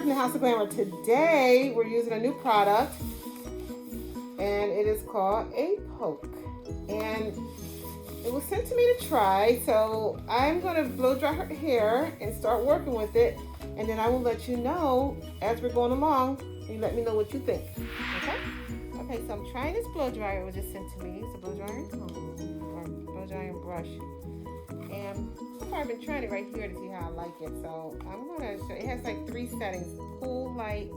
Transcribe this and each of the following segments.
from the House of Glamour. Today we're using a new product and it is called a poke. And it was sent to me to try, so I'm going to blow dry her hair and start working with it, and then I will let you know as we're going along. You let me know what you think. Okay, so I'm trying this blow dryer. It was just sent to me. It's a blow dryer and comb, or blow dryer and brush. And I've been trying it right here to see how I like it. So I'm gonna show. It has like 3 settings: cool, light,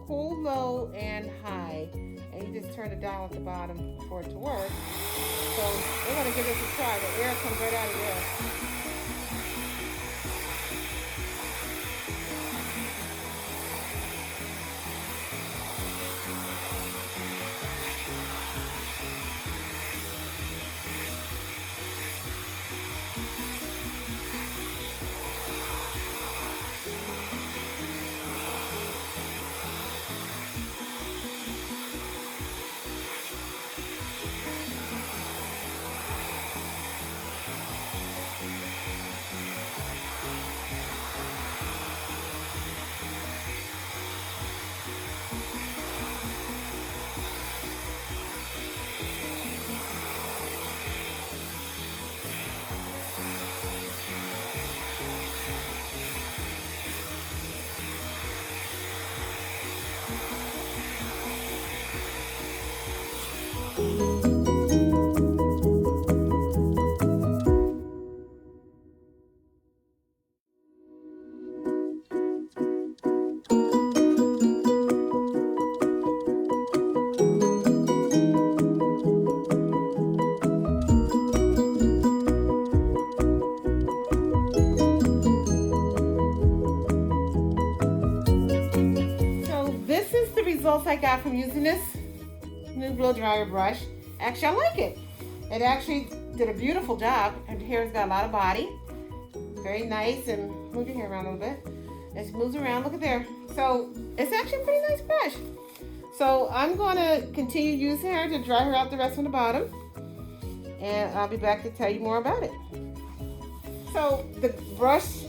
cool, low, and high. And you just turn it down at the bottom for it to work. So we're gonna give this a try. The air comes right out of there. Results I got from using this new blow dryer brush. Actually, I like it. It actually did a beautiful job. Her hair's got a lot of body. Very nice. And move your hair around a little bit. It moves around. Look at there. So it's actually a pretty nice brush. So I'm going to continue using her to dry her out the rest from the bottom. And I'll be back to tell you more about it. So the brush,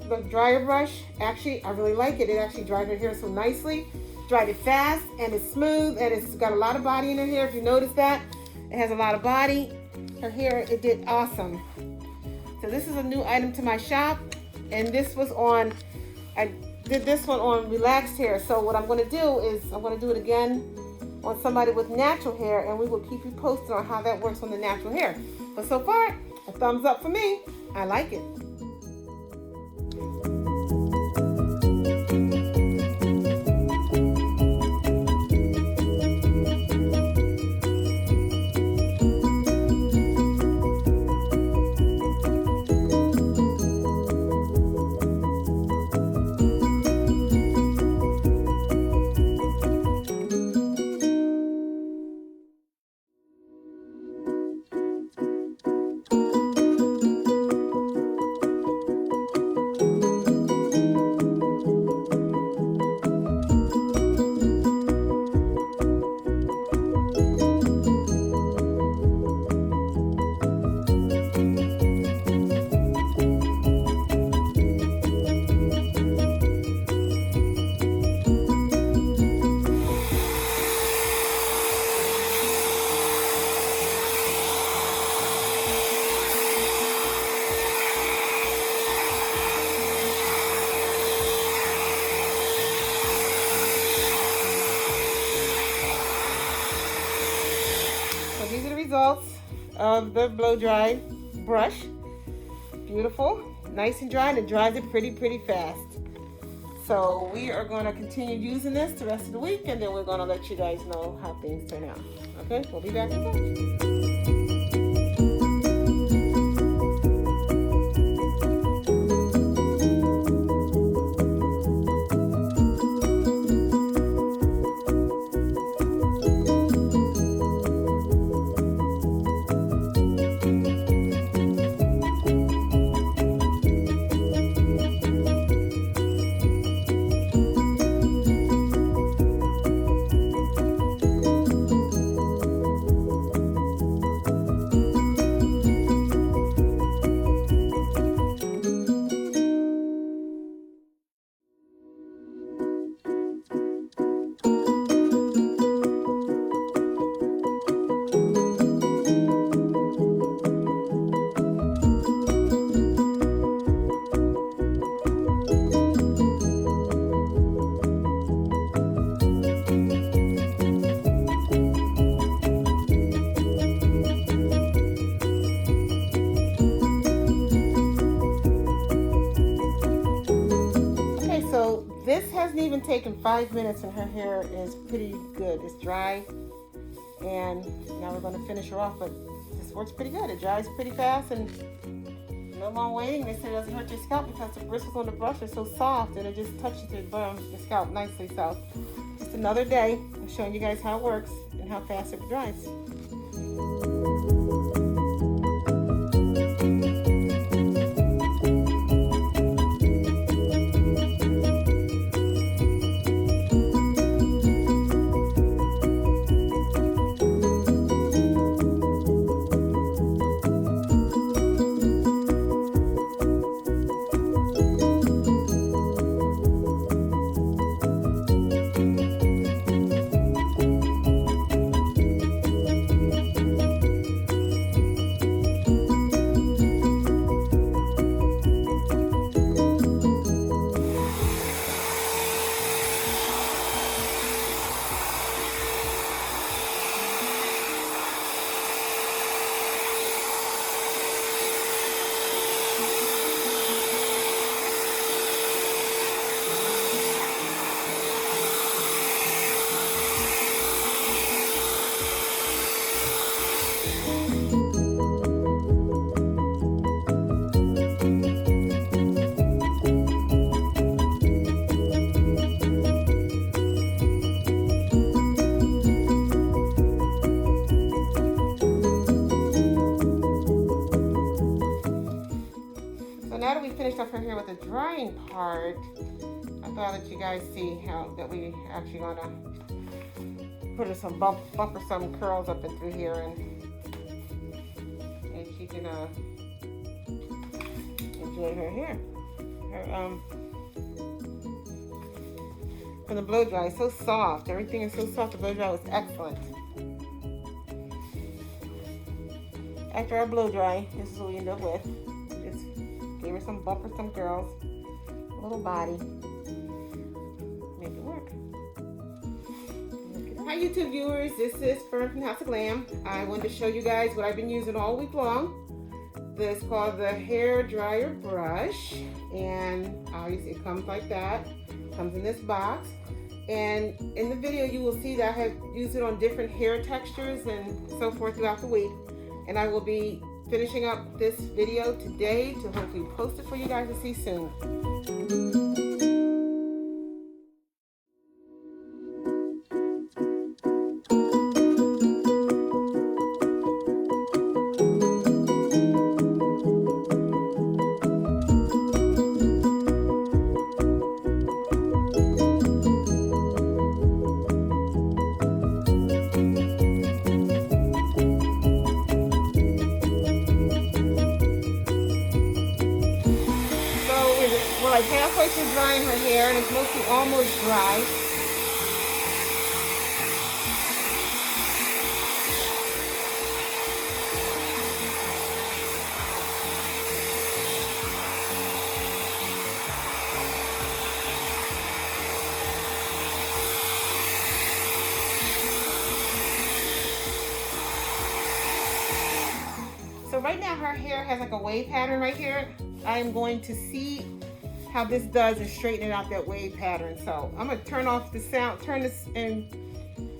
the dryer brush, actually I really like it. It actually dried her hair so nicely. Dried it fast, and it's smooth, and it's got a lot of body in her hair. If you notice that, it has a lot of body. Her hair, it did awesome. So this is a new item to my shop, and this was on, I did this one on relaxed hair. So what I'm going to do is I'm going to do it again on somebody with natural hair, and we will keep you posted on how that works on the natural hair. But so far, a thumbs up for me. I like it. These are the results of the blow dry brush. Beautiful, nice and dry, and it dries it pretty fast. So we are going to continue using this the rest of the week, and then we're going to let you guys know how things turn out. Okay, we'll be back in touch. hasn't even taken 5 minutes and her hair is pretty good. It's dry, and now we're going to finish her off, but this works pretty good. It dries pretty fast and no long waiting. They say it doesn't hurt your scalp because the bristles on the brush are so soft and it just touches the scalp nicely. So just another day of showing you guys how it works and how fast it dries. Now that we finished up her hair with the drying part, I thought that you guys see how that we actually gonna put her some bumper some curls up and through here, and she can enjoy her hair. From the blow dry, it's so soft. Everything is so soft. The blow dry was excellent. After our blow dry, this is what we end up with. Gave her some bumper, some girls, a little body. Make it work. Hi YouTube viewers, this is Fern from House of Glam. I wanted to show you guys what I've been using all week long. This is called the hair dryer brush, and obviously it comes like that. It comes in this box. And in the video you will see that I have used it on different hair textures and so forth throughout the week. And I will be finishing up this video today to hopefully post it for you guys to see soon. We're like halfway through drying her hair, and it's mostly almost dry. So right now her hair has like a wave pattern right here. I'm going to see how this does and straighten it out that wave pattern. So I'm gonna turn off the sound, turn this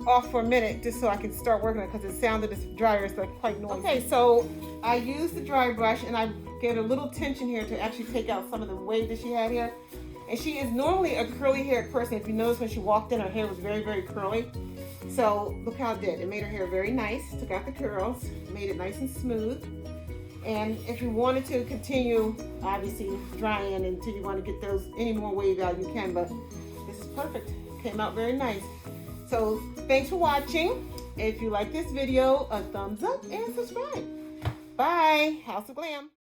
off for a minute just so I can start working on it, because the sound of this dryer is like quite noisy. Okay, so I used the dry brush and I get a little tension here to actually take out some of the wave that she had here. And she is normally a curly haired person. If you notice, when she walked in, her hair was very, very curly. So look how it did. It made her hair very nice, took out the curls, made it nice and smooth. And if you wanted to continue, obviously, drying until you want to get those any more wave out, you can, but this is perfect. Came out very nice. So thanks for watching. If you like this video, a thumbs up and subscribe. Bye. House of Glam.